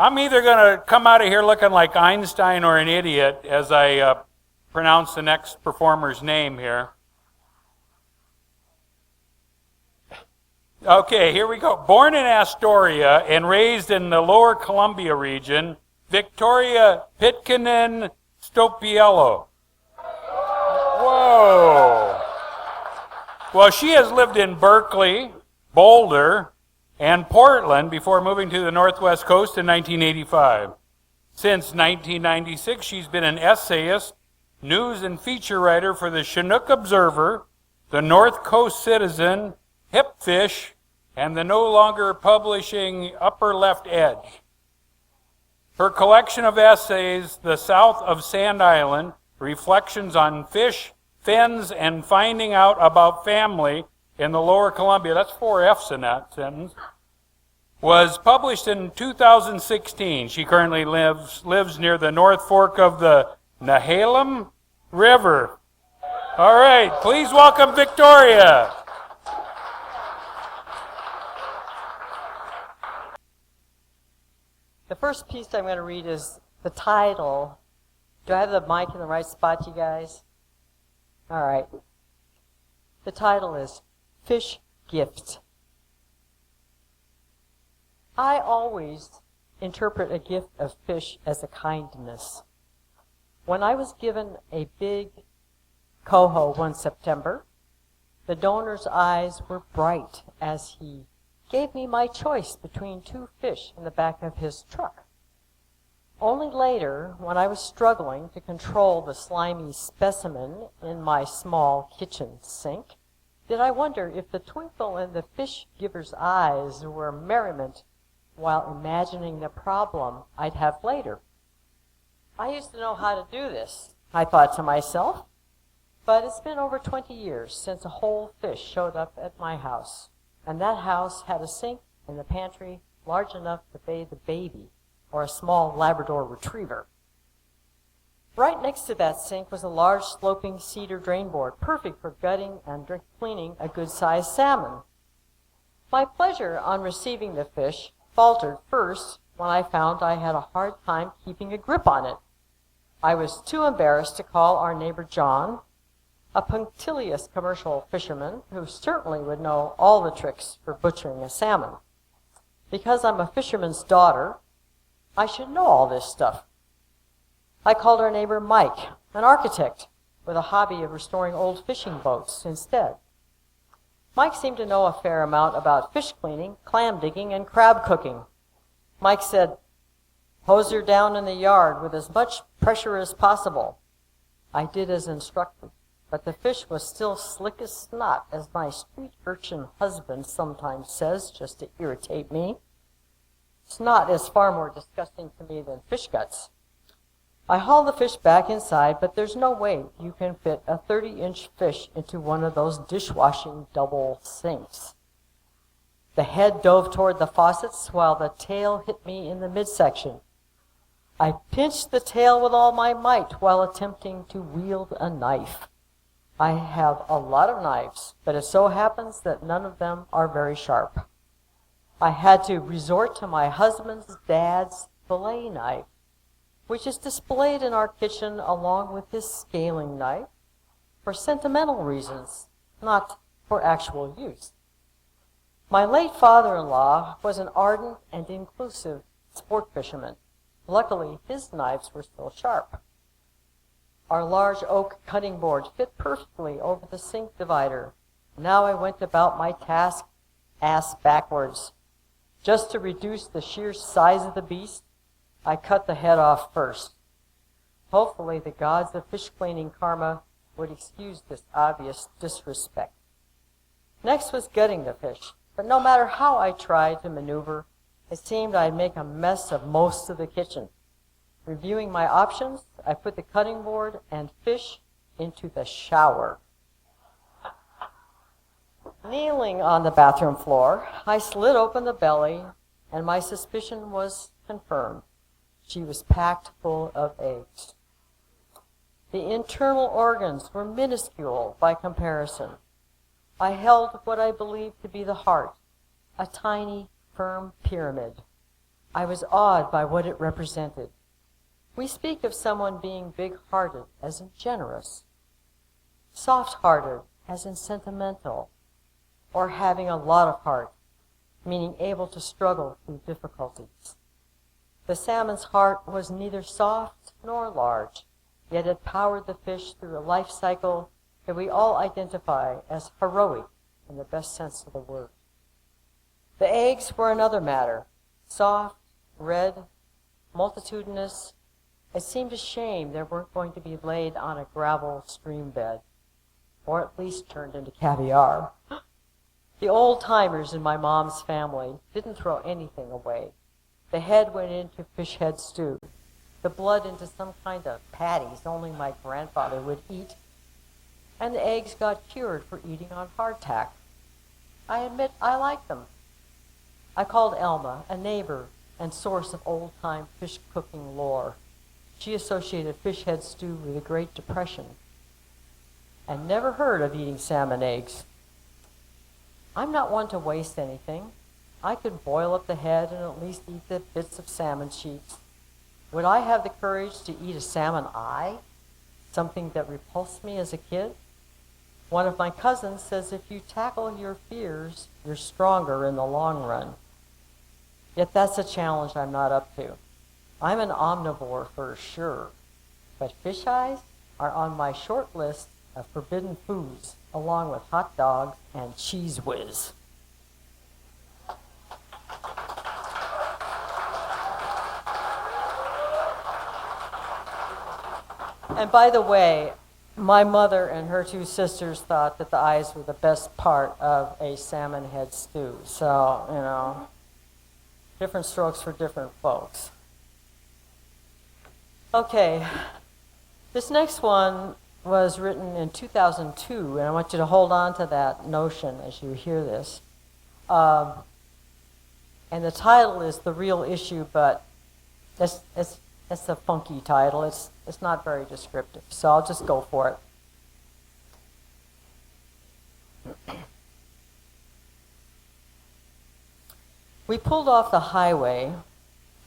I'm either going to come out of here looking like Einstein or an idiot as I pronounce the next performer's name here. Okay, here we go. Born in Astoria and raised in the lower Columbia region, Victoria Pitkinen Stoppiello. Whoa. Well, she has lived in Berkeley, Boulder, and Portland before moving to the Northwest Coast in 1985. Since 1996, she's been an essayist, news and feature writer for the Chinook Observer, the North Coast Citizen, Hipfish, and the no longer publishing Upper Left Edge. Her collection of essays, The South of Sand Island, Reflections on Fish, Fins, and Finding Out About Family in the Lower Columbia, that's 4 F's in that sentence, was published in 2016. She currently lives near the North Fork of the Nehalem River. All right, please welcome Victoria. The first piece I'm going to read is the title. Do I have the mic in the right spot, you guys? All right. The title is Fish Gift. I always interpret a gift of fish as a kindness. When I was given a big coho one September, the donor's eyes were bright as he gave me my choice between 2 fish in the back of his truck. Only later, when I was struggling to control the slimy specimen in my small kitchen sink, did I wonder if the twinkle in the fish giver's eyes were merriment while imagining the problem I'd have later. I used to know how to do this, I thought to myself, but it's been over 20 years since a whole fish showed up at my house. And that house had a sink in the pantry large enough to bathe a baby or a small Labrador retriever. Right next to that sink was a large sloping cedar drain board, perfect for gutting and cleaning a good-sized salmon. My pleasure on receiving the fish faltered first when I found I had a hard time keeping a grip on it. I was too embarrassed to call our neighbor John, a punctilious commercial fisherman who certainly would know all the tricks for butchering a salmon. Because I'm a fisherman's daughter, I should know all this stuff. I called our neighbor Mike, an architect with a hobby of restoring old fishing boats instead. Mike seemed to know a fair amount about fish cleaning, clam digging, and crab cooking. Mike said, "Hose her down in the yard with as much pressure as possible." I did as instructed. But the fish was still slick as snot, as my street urchin husband sometimes says, just to irritate me. Snot is far more disgusting to me than fish guts. I haul the fish back inside, but there's no way you can fit a 30-inch fish into one of those dishwashing double sinks. The head dove toward the faucets while the tail hit me in the midsection. I pinched the tail with all my might while attempting to wield a knife. I have a lot of knives, but it so happens that none of them are very sharp. I had to resort to my husband's dad's fillet knife, which is displayed in our kitchen along with his scaling knife for sentimental reasons, not for actual use. My late father-in-law was an ardent and inclusive sport fisherman. Luckily, his knives were still sharp. Our large oak cutting board fit perfectly over the sink divider. Now I went about my task ass backwards. Just to reduce the sheer size of the beast, I cut the head off first. Hopefully the gods of fish cleaning karma would excuse this obvious disrespect. Next was gutting the fish, but no matter how I tried to maneuver, it seemed I'd make a mess of most of the kitchen. Reviewing my options, I put the cutting board and fish into the shower. Kneeling on the bathroom floor, I slid open the belly, and my suspicion was confirmed. She was packed full of eggs. The internal organs were minuscule by comparison. I held what I believed to be the heart, a tiny, firm pyramid. I was awed by what it represented. We speak of someone being big-hearted as in generous, soft-hearted as in sentimental, or having a lot of heart, meaning able to struggle through difficulties. The salmon's heart was neither soft nor large, yet it powered the fish through a life cycle that we all identify as heroic in the best sense of the word. The eggs were another matter, soft, red, multitudinous. It seemed a shame they weren't going to be laid on a gravel stream bed, or at least turned into caviar. The old-timers in my mom's family didn't throw anything away. The head went into fish head stew, the blood into some kind of patties only my grandfather would eat, and the eggs got cured for eating on hardtack. I admit I liked them. I called Elma, a neighbor and source of old-time fish cooking lore. She associated fish head stew with the Great Depression and never heard of eating salmon eggs. I'm not one to waste anything. I could boil up the head and at least eat the bits of salmon sheets. Would I have the courage to eat a salmon eye, something that repulsed me as a kid? One of my cousins says if you tackle your fears, you're stronger in the long run. Yet that's a challenge I'm not up to. I'm an omnivore for sure, but fish eyes are on my short list of forbidden foods, along with hot dogs and Cheese Whiz. And by the way, my mother and her two sisters thought that the eyes were the best part of a salmon head stew. So, different strokes for different folks. Okay, this next one was written in 2002, and I want you to hold on to that notion as you hear this. And the title is The Real Issue, but it's a funky title. It's not very descriptive, so I'll just go for it. We pulled off the highway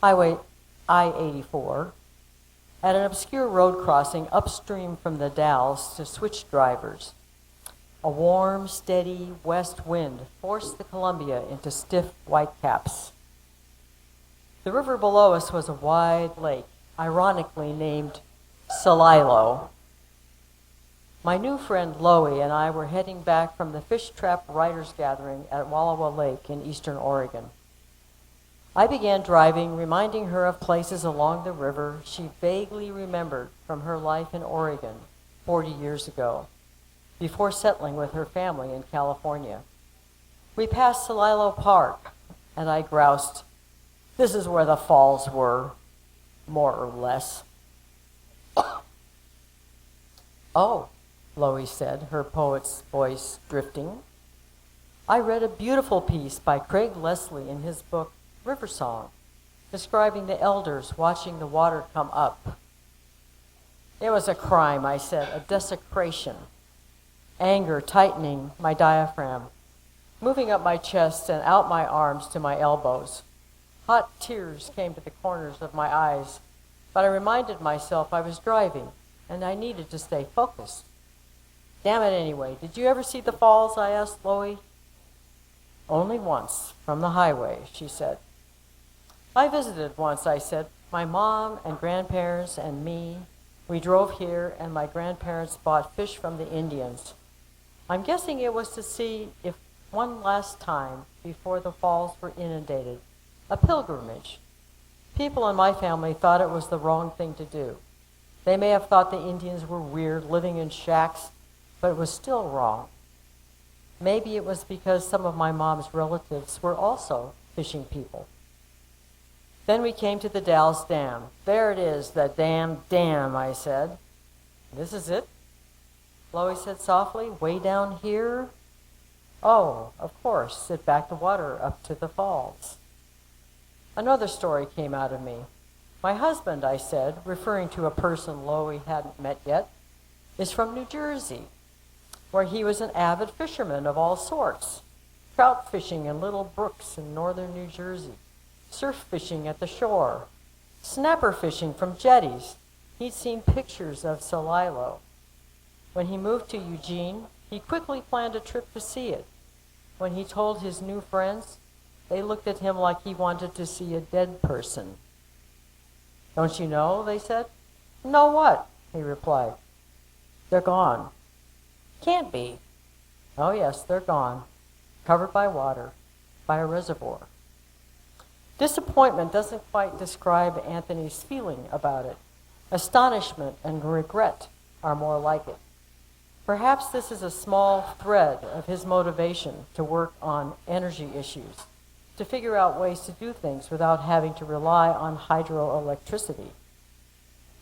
I-84, at an obscure road crossing upstream from the Dalles to switch drivers. A warm, steady west wind forced the Columbia into stiff whitecaps. The river below us was a wide lake, ironically named Celilo. My new friend Lahey and I were heading back from the Fish Trap Writers Gathering at Wallowa Lake in eastern Oregon. I began driving, reminding her of places along the river she vaguely remembered from her life in Oregon 40 years ago, before settling with her family in California. We passed Celilo Park, and I groused, "This is where the falls were, more or less." "Oh," Lahey said, her poet's voice drifting. "I read a beautiful piece by Craig Leslie in his book, River Song, describing the elders watching the water come up." "It was a crime," I said, "a desecration." Anger tightening my diaphragm, moving up my chest and out my arms to my elbows. Hot tears came to the corners of my eyes, but I reminded myself I was driving and I needed to stay focused. "Damn it anyway, did you ever see the falls?" I asked Lahey. "Only once, from the highway," she said. "I visited once," I said. "My mom and grandparents and me, we drove here and my grandparents bought fish from the Indians. I'm guessing it was to see if one last time before the falls were inundated, a pilgrimage. People in my family thought it was the wrong thing to do. They may have thought the Indians were weird, living in shacks, but it was still wrong. Maybe it was because some of my mom's relatives were also fishing people." Then we came to the Dalles Dam. "There it is, the damn dam," I said. "This is it?" Lahey said softly, "Way down here?" "Oh, of course, it backed the water up to the falls." Another story came out of me. "My husband," I said, referring to a person Lahey hadn't met yet, "is from New Jersey, where he was an avid fisherman of all sorts, trout fishing in little brooks in northern New Jersey, surf fishing at the shore, snapper fishing from jetties. He'd seen pictures of Celilo. When he moved to Eugene, he quickly planned a trip to see it. When he told his new friends, they looked at him like he wanted to see a dead person. "Don't you know?" they said. "Know what?" he replied. "They're gone." "Can't be." "Oh yes, they're gone, covered by water, by a reservoir." Disappointment doesn't quite describe Anthony's feeling about it. Astonishment and regret are more like it. Perhaps this is a small thread of his motivation to work on energy issues, to figure out ways to do things without having to rely on hydroelectricity.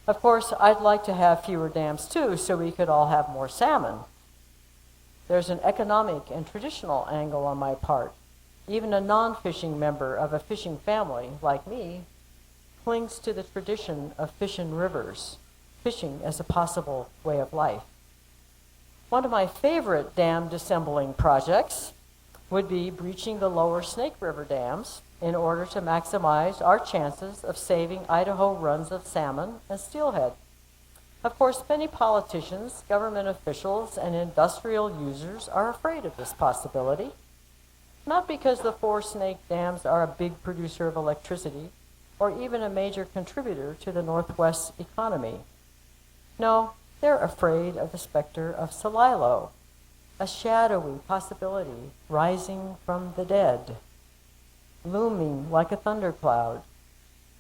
Of course, I'd like to have fewer dams too, so we could all have more salmon. There's an economic and traditional angle on my part. Even a non-fishing member of a fishing family, like me, clings to the tradition of fish in rivers, fishing as a possible way of life. One of my favorite dam dissembling projects would be breaching the lower Snake River dams in order to maximize our chances of saving Idaho runs of salmon and steelhead. Of course, many politicians, government officials, and industrial users are afraid of this possibility. Not because the 4 snake dams are a big producer of electricity or even a major contributor to the Northwest's economy. No, they're afraid of the specter of Celilo, a shadowy possibility rising from the dead, looming like a thundercloud.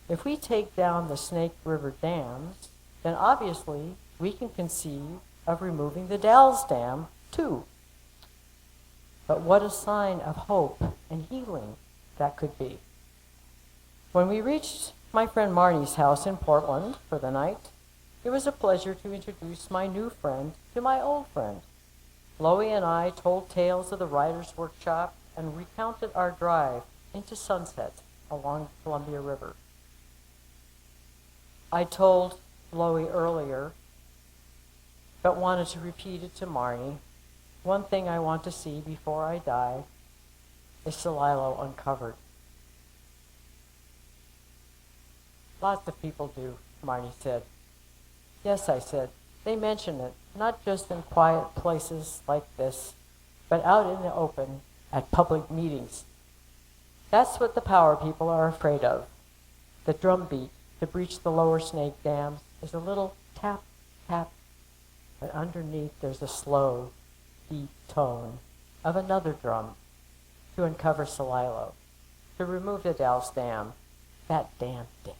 If we take down the Snake River dams, then obviously we can conceive of removing the Dalles Dam too. But what a sign of hope and healing that could be. When we reached my friend Marnie's house in Portland for the night, it was a pleasure to introduce my new friend to my old friend. Lahey and I told tales of the writer's workshop and recounted our drive into sunset along the Columbia River. I told Lahey earlier, but wanted to repeat it to Marnie. One thing I want to see before I die is Celilo uncovered. Lots of people do, Marnie said. Yes, I said, they mention it, not just in quiet places like this, but out in the open at public meetings. That's what the power people are afraid of. The drumbeat to breach the lower Snake dams is a little tap, tap, but underneath there's a slow, deep tone of another drum to uncover Celilo, to remove the Dalles Dam, that damn thing.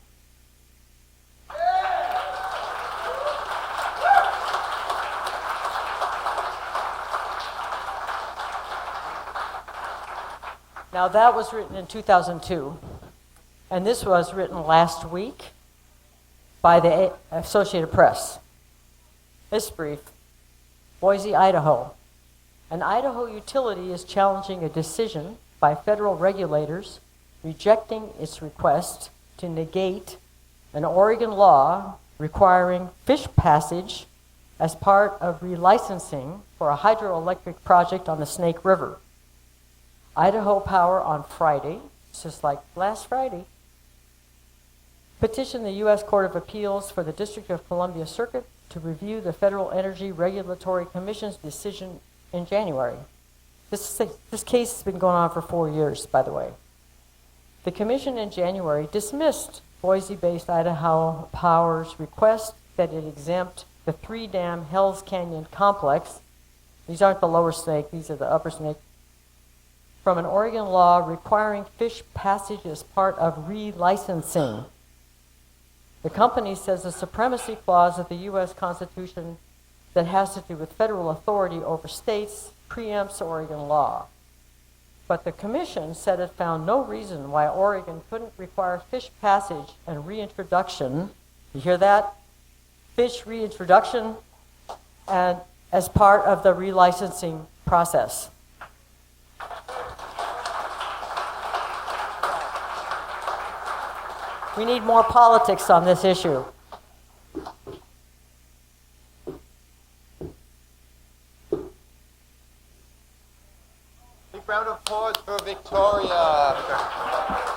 Now that was written in 2002, and this was written last week by the Associated Press. It's brief. Boise, Idaho. An Idaho utility is challenging a decision by federal regulators rejecting its request to negate an Oregon law requiring fish passage as part of relicensing for a hydroelectric project on the Snake River. Idaho Power on Friday, just like last Friday, petitioned the U.S. Court of Appeals for the District of Columbia Circuit to review the Federal Energy Regulatory Commission's decision in January. This case has been going on for 4 years, by the way. The commission in January dismissed Boise-based Idaho Power's request that it exempt the 3-dam Hells Canyon complex, these aren't the lower Snake, these are the upper Snake, from an Oregon law requiring fish passage as part of relicensing. The company says the supremacy clause of the U.S. Constitution that has to do with federal authority over states preempts Oregon law. But the commission said it found no reason why Oregon couldn't require fish passage and reintroduction, you hear that? Fish reintroduction and as part of the relicensing process. We need more politics on this issue. Big round of applause for Victoria.